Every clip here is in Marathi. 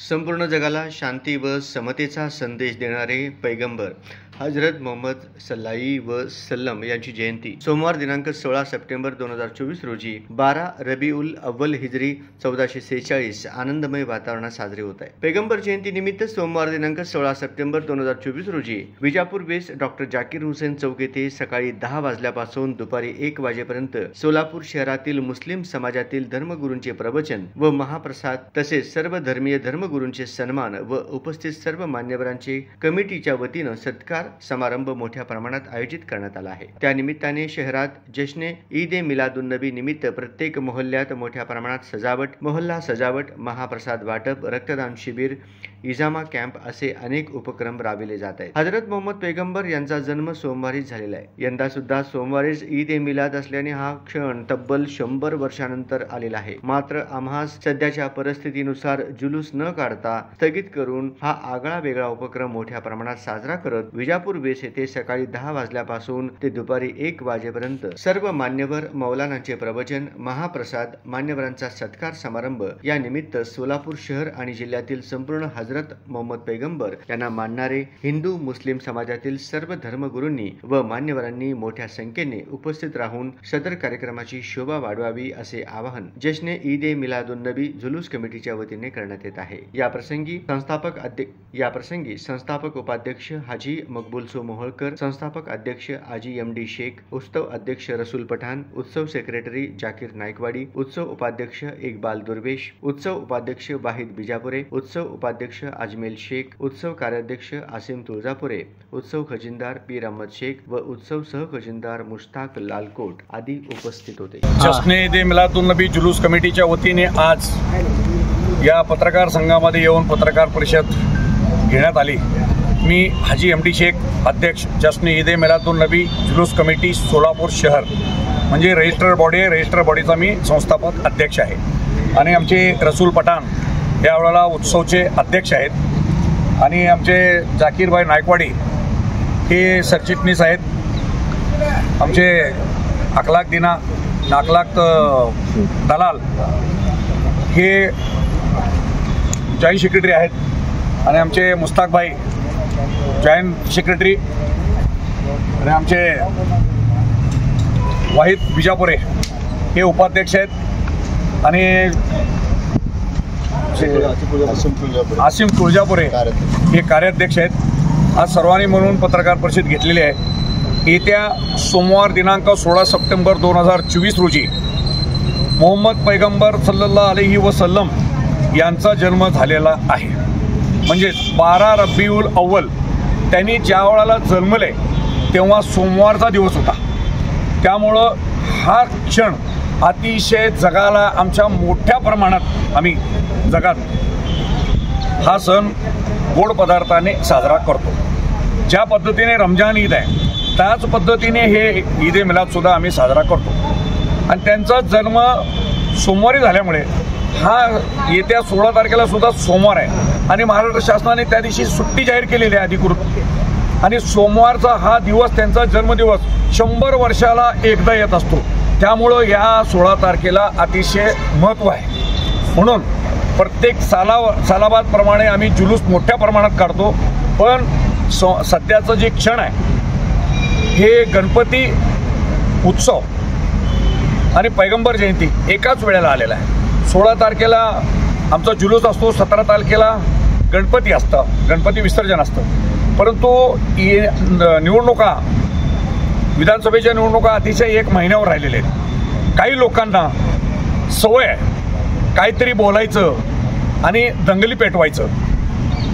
संपूर्ण जगाला शांती व समतेचा संदेश देणारे पैगंबर हजरत मोहम्मद सल्लाई व सल्लम यांची जयंती सोमवार दिनांक 16 सप्टेंबर 2024 रोजी 12 रबीउल अव्वल हिजरी 1446 आनंदमय वातावरणात साजरी होत आहे। पैगंबर जयंती निमित्त सोमवार दिनांक 16 सप्टेंबर 2024 रोजी विजापूर वेस्ट डॉक्टर जाकीर हुसेन चौक येथे सकाळी 10 वाजल्यापासून दुपारी 1 वाजेपर्यंत सोलापूर शहरातील मुस्लिम समाजातील धर्मगुरूंचे प्रवचन व महाप्रसाद तसेच सर्व धर्मीय धर्मगुरूंचे सन्मान व उपस्थित सर्व मान्यवरांचे कमिटीच्या वतीने सत्कार समारंभ मोठ्या प्रमाणात आयोजित करण्यात आला आहे। त्या निमित्ताने शहरात जश्ने ईद ए मिलादुन नबी निमित्त प्रत्येक मोहल्ल्यात मोठ्या प्रमाणात सजावट, मोहल्ला सजावट, महाप्रसाद वाटप, रक्तदान शिबिर, इजामा कॅम्प असे अनेक उपक्रम राबविले जात आहेत। हजरत मोहम्मद पैगंबर यांचा जन्म सोमवारीच झालेला आहे। यंदा सुद्धा सोमवारीच ईद ए मिलाद असल्याने हा क्षण तब्बल 100 वर्षानंतर आलेला आहे। मात्र आम्हास सध्याच्या परिस्थितीनुसार जुलूस न काढता स्थगित करून हा आगळा वेगळा उपक्रम मोठ्या प्रमाणात साजरा करत विजापूर वेस येथे सकाळी 10 वाजल्यापासून ते दुपारी 1 वाजेपर्यंत सर्व मान्यवर मौलानांचे प्रवचन, महाप्रसाद, मान्यवरांचा सत्कार समारंभ या निमित्त सोलापूर शहर आणि जिल्ह्यातील संपूर्ण हजरत मोहम्मद पैगंबर यांना मानणारे हिंदू मुस्लिम समाजातील सर्व धर्मगुरूंनी व मान्यवरांनी मोठ्या संख्येने उपस्थित राहून सदर कार्यक्रमाची शोभा वाढवावी असे आवाहन जश्ने ईद ए मिलादुन नबी जुलूस कमिटीच्या वतीने करण्यात येत आहे। या प्रसंगी संस्थापक उपाध्यक्ष हाजी मकबूलसो मोहोळकर, संस्थापक अध्यक्ष हाजी एमडी शेख, उत्सव अध्यक्ष रसूल पठाण, उत्सव सेक्रेटरी जाकीर नायकवाडी, उत्सव उपाध्यक्ष इकबाल दुर्वेश, उत्सव उपाध्यक्ष वाहिद बिजापुरे, उत्सव उपाध्यक्ष अजमेल शेख, उत्सव कार्याध्यक्ष आसिम तुळजापुरे, उत्सव खजिनदार पीर अहमद शेख व उत्सव सह खजिनदार मुश्ताक लालकोट आदी उपस्थित होते। जश्ने ईद ए मिलादुन नबी जुलूस कमिटीच्या वतीने आज या पत्रकार संघामध्ये येऊन पत्रकार परिषद घेण्यात आली। मी हाजी एमडी शेख, अध्यक्ष जश्ने ईद ए मिलादुन नबी जुलूस कमिटी सोलापूर शहर म्हणजे रजिस्टर बॉडी आहे। रजिस्टर बॉडीचा मी संस्थापक अध्यक्ष आहे आणि आमचे रसूल पठाण यावेळेला उत्सवचे अध्यक्ष आहेत आणि आमचे जाकीरभाई नायकवाडी हे सरचिटणीस आहेत। आमचे अखलाक दलाल हे जॉईंट सेक्रेटरी आहेत आणि आमचे मुश्ताक भाई जॉईंट सेक्रेटरी आणि आमचे वाहिद बिजापुरे हे उपाध्यक्ष आहेत आणि आसिम तुळजापुरे हे कार्याध्यक्ष आहेत। आज सर्वांनी म्हणून पत्रकार परिषद घेतलेली आहे। येत्या सोमवार दिनांक 16 सप्टेंबर 2024 रोजी मोहम्मद पैगंबर सल्लल्लाहु अलैहि वसल्लम यांचा जन्म झालेला आहे। म्हणजे 12 रबीउल अव्वल त्यांनी ज्या वेळेला जन्मले तेव्हा सोमवारचा दिवस होता। त्यामुळं हा क्षण अतिशय जगाला आमच्या मोठ्या प्रमाणात आम्ही जगात हा सण गोड पदार्थाने साजरा करतो। ज्या पद्धतीने रमजान ईद आहे त्याच पद्धतीने हे ईद ए मिलाद सुद्धा आम्ही साजरा करतो आणि त्यांचा जन्म सोमवारी झाल्यामुळे हा येत्या 16 तारखेला सुद्धा सोमवार आहे आणि महाराष्ट्र शासनाने त्या दिवशी सुट्टी जाहीर केलेली आहे अधिकृत आणि सोमवारचा हा दिवस त्यांचा जन्मदिवस 100 वर्षाला एकदा येत असतो। त्यामुळं या 16 तारखेला अतिशय महत्त्व आहे। म्हणून प्रत्येक सालाबादप्रमाणे आम्ही जुलूस मोठ्या प्रमाणात काढतो। पण सध्याचं जे क्षण आहे हे गणपती उत्सव आणि पैगंबर जयंती एकाच वेळेला आलेला आहे। 16 तारखेला आमचा जुलूस असतो, 17 तारखेला गणपती असतं, गणपती विसर्जन असतं। परंतु निवडणुका, विधानसभेच्या निवडणुका अतिशय 1 महिन्यावर राहिलेल्या आहेत। काही लोकांना सवय आहे काहीतरी बोलायचं आणि दंगली पेटवायचं।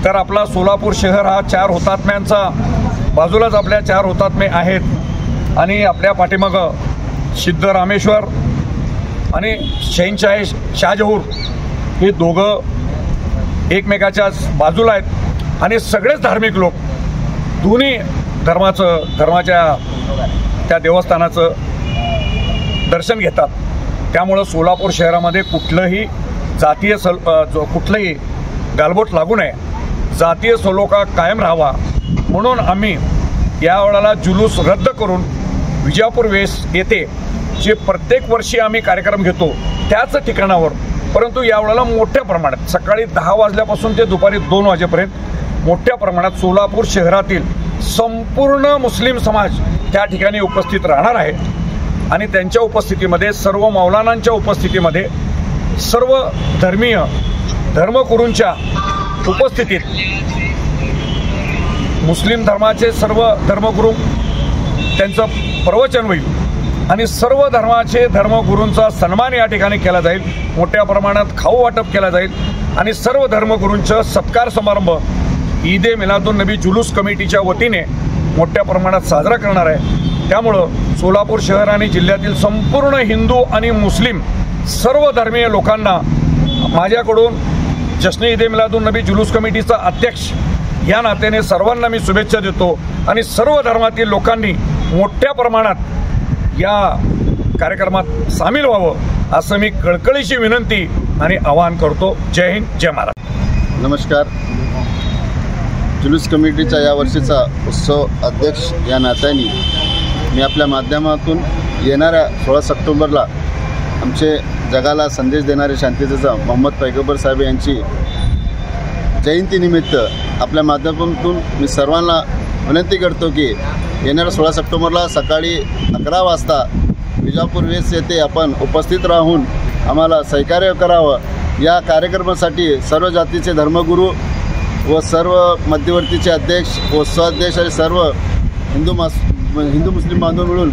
तर आपला सोलापूर शहर हा 4 हुतात्म्यांचा, बाजूलाच आपल्या 4 हुतात्मे आहेत आणि आपल्या पाठीमागं सिद्धरामेश्वर आणि शहनशाह शाहजहूर हे दोघं एकमेकाच्या बाजूला आहेत आणि सगळेच धार्मिक लोक दोन्ही धर्माच्या त्या देवस्थानाचं दर्शन घेतात। त्यामुळं सोलापूर शहरामध्ये कुठलंही कुठलंही गालबोट लागू नये, जातीय सलोखा कायम राहावा म्हणून आम्ही यावेळेला जुलूस रद्द करून विजापूर वेस येथे जे प्रत्येक वर्षी आम्ही कार्यक्रम घेतो त्याच ठिकाणावर परंतु यावेळेला मोठ्या प्रमाणात सकाळी 10 वाजल्यापासून ते दुपारी 2 वाजेपर्यंत मोठ्या प्रमाणात सोलापूर शहरातील संपूर्ण मुस्लिम समाज त्या ठिकाणी उपस्थित राहणार आहे आणि त्यांच्या उपस्थितीमध्ये सर्व मौलानांच्या उपस्थितीमध्ये सर्व धर्मीय धर्मगुरूंच्या उपस्थितीत मुस्लिम धर्माचे सर्व धर्मगुरू त्यांचं प्रवचन होईल आणि सर्व धर्माचे धर्मगुरूंचा सन्मान या ठिकाणी केला जाईल। मोठ्या प्रमाणात खाऊ वाटप केला जाईल आणि सर्व धर्मगुरूंचा सत्कार समारंभ ईदे मिलादुन नबी जुलूस कमिटीच्या वतीने मोठ्या प्रमाणात साजरा करणार आहे। त्यामुळं सोलापूर शहर आणि जिल्ह्यातील संपूर्ण हिंदू आणि मुस्लिम सर्व धर्मीय लोकांना माझ्याकडून जश्न ईदे मिलादुन नबी जुलूस कमिटीचा अध्यक्ष या नात्याने सर्वांना मी शुभेच्छा देतो आणि सर्व धर्मातील लोकांनी मोठ्या प्रमाणात या कार्यक्रमात सामील व्हावं असं मी कळकळीची विनंती आणि आवाहन करतो। जय हिंद, जय महाराष्ट्र। नमस्कार। जुलूस कमिटीचा यावर्षीचा उत्सव अध्यक्ष या नात्याने मी आपल्या माध्यमातून येणाऱ्या 16 सप्टेंबरला आमचे जगाला संदेश देणारे शांततेचा मोहम्मद पैगंबर साहेब यांची जयंतीनिमित्त आपल्या माध्यमातून मी सर्वांना विनंती करतो की येणाऱ्या 16 सप्टेंबरला सकाळी 11 वाजता विजापूर वेस येथे आपण उपस्थित राहून आम्हाला सहकार्य करावं। या कार्यक्रमासाठी सर्व जातीचे धर्मगुरू व सर्व मध्यवर्तीचे अध्यक्ष व स्वाध्यक्ष आणि सर्व हिंदू मुस्लिम बांधव मिळून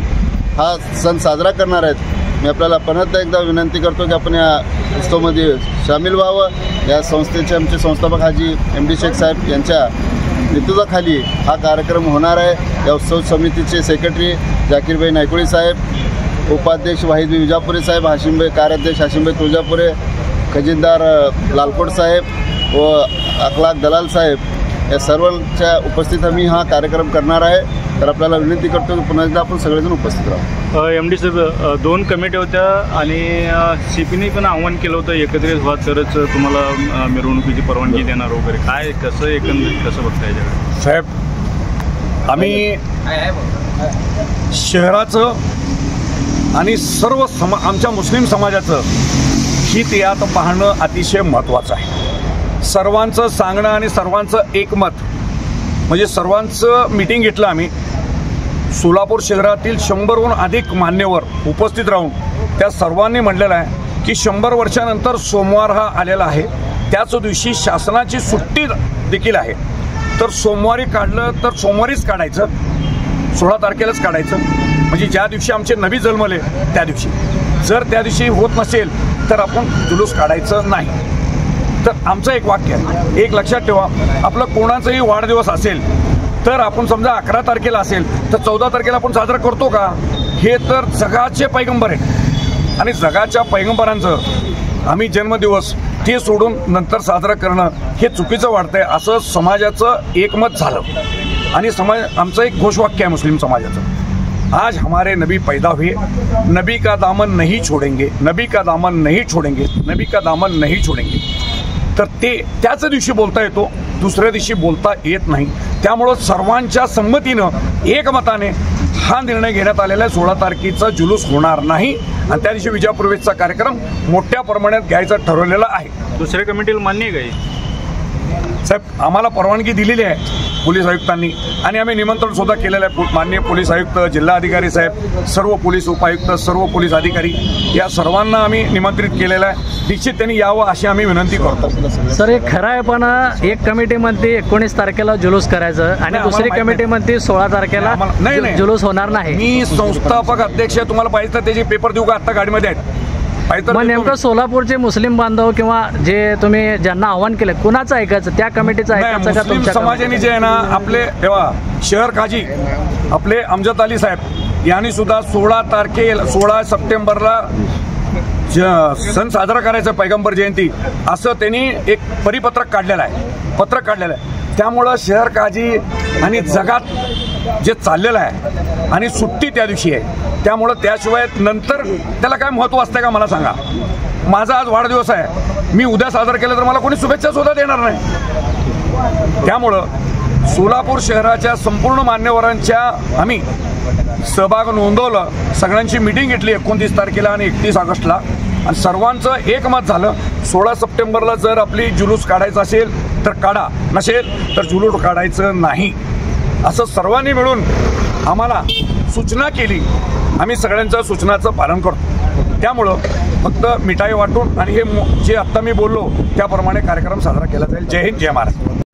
हा सण साजरा करणार आहेत। मी आपल्याला पुन्हा एकदा विनंती करतो की आपण या उत्सवामध्ये सामील व्हावं। या संस्थेचे आमचे संस्थापक हाजी MD शेख साहेब यांच्या नेतृत्वाखाली हा कार्यक्रम होणार आहे। या उत्सव समितीचे सेक्रेटरी जाकीरभाई नायकोळी साहेब, उपाध्यक्ष वाहिदभाई विजापुरे साहेब, हाशिमभाई कार्याध्यक्ष हाशिमभाई तुळजापुरे, खजिनदार लालकोट साहेब व अखलाक दलाल साहेब या सर्वांच्या उपस्थित आम्ही हा कार्यक्रम करणार आहे। तर आपल्याला विनंती करतो की पुन्हा एकदा आपण सगळेजण उपस्थित राहू। MD साहेब, 2 कमिट्या होत्या आणि CPने पण आव्हान केलं होतं एकत्रित व्हा तरच तुम्हाला मिरवणुकीची परवानगी देणार वगैरे, काय कसं एकंदरीत कसं बघताय जरा? साहेब, आम्ही शहराचं आणि सर्व आमच्या मुस्लिम समाजाचं हित यात पाहणं अतिशय महत्त्वाचं आहे। सर्वांचं सांगणं आणि सर्वांचं एकमत म्हणजे सर्वांचं मीटिंग घेतलं आम्ही। सोलापूर शहरातील 100हून अधिक मान्यवर उपस्थित राहून त्या सर्वांनी म्हटलेलं आहे की 100 वर्षानंतर सोमवार हा आलेला आहे, त्याच दिवशी शासनाची सुट्टी देखील आहे, तर सोमवारी काढलं तर सोमवारीच काढायचं, 16 तारखेलाच काढायचं, म्हणजे ज्या दिवशी आमचे नबी जन्मले त्या दिवशी। जर त्या दिवशी होत नसेल तर आपण जुलूस काढायचं नाही। तर आमचं एक वाक्य आहे, एक लक्षात ठेवा, आपलं कोणाचाही वाढदिवस असेल तर आपण समजा 11 तारखेला असेल तर 14 तारखेला आपण साजरा करतो का? हे तर जगाचे पैगंबर आहेत आणि जगाच्या पैगंबरांचं आम्ही जन्मदिवस ते सोडून नंतर साजरा करणं हे चुकीचं वाटतंय असं समाजाचं एकमत झालं। आणि आमचं एक घोषवाक्य आहे मुस्लिम समाजाचं, आज हमारे नबी पैदा हुए, नबी का दामन नहीं छोड़ेंगे, नबी का दामन नहीं छोड़ेंगे, नबी का दामन नहीं छोड़ेंगे। तर ते त्याच दिवशी बोलता येतो, दुसऱ्या दिवशी बोलता येत नाही। त्यामुळं सर्वांच्या संमतीनं एकमताने हा निर्णय घेण्यात आलेला आहे, 16 तारखेचा जुलूस होणार नाही आणि त्या दिवशी विजापूर वेसचा कार्यक्रम मोठ्या प्रमाणात घ्यायचा ठरवलेला आहे। दुसऱ्या कमिटीला मान्य आहे का? साहेब, आम्हाला परवानगी दिलेली आहे पोलीस आयुक्तांनी आणि आम्ही निमंत्रण सुद्धा केलेलं आहे। माननीय पोलीस आयुक्त, जिल्हाधिकारी साहेब, सर्व पोलीस उपायुक्त, सर्व पोलीस अधिकारी या सर्वांना आम्ही निमंत्रित केलेलं आहे। निश्चित त्यांनी यावं अशी आम्ही विनंती करतो। सर, एक खरं आहे, पण एक कमिटी म्हणते 19 तारखेला जुलूस करायचं आणि दुसरी कमिटी म्हणते 16 तारखेला जुलूस होणार नाही। मी संस्थापक अध्यक्ष, तुम्हाला पाहिजे तर त्याचे पेपर देऊ का? आता गाडीमध्ये आहेत। मग नेमकं सोलापूरचे मुस्लिम बांधव किंवा जे तुम्ही ज्यांना आव्हान केलं कुणाचं ऐकायचं? त्या कमिटीचं ऐकायचं का? तुमच्या समाजाने जे आहे ना, आपले तेव्हा शहर काजी आपले अमजद अली साहेब यांनी सुद्धा 16 सप्टेंबरला सण साजरा करायचा पैगंबर जयंती असं त्यांनी एक परिपत्रक काढलेलं आहे, त्यामुळं शहर काजी आणि जगात जे चाललेलं आहे आणि सुट्टी त्या दिवशी आहे, त्यामुळं त्याशिवाय नंतर त्याला काय महत्त्व असतं का मला सांगा? माझा आज वाढदिवस आहे, मी उद्या साजरा केलं तर मला कोणी शुभेच्छा सुद्धा देणार नाही। त्यामुळं सोलापूर शहराच्या संपूर्ण मान्यवरांच्या आम्ही सहभाग नोंदवलं, सगळ्यांची मीटिंग घेतली 29 तारखेला आणि 31 ऑगस्टला आणि सर्वांचं एकमत झालं 16 सप्टेंबरला जर आपली जुलूस काढायचा असेल तर काढा, नसेल तर जुलूस काढायचं नाही, असं सर्वांनी मिळून आम्हाला सूचना केली. आम्ही सगळ्यांच्या सूचनाचं पालन करतो. त्यामुळं फक्त मिठाई वाटून आणि हे जे आत्ता मी बोललो त्याप्रमाणे कार्यक्रम साजरा केला जाईल. जय हिंद, जय महाराष्ट्र.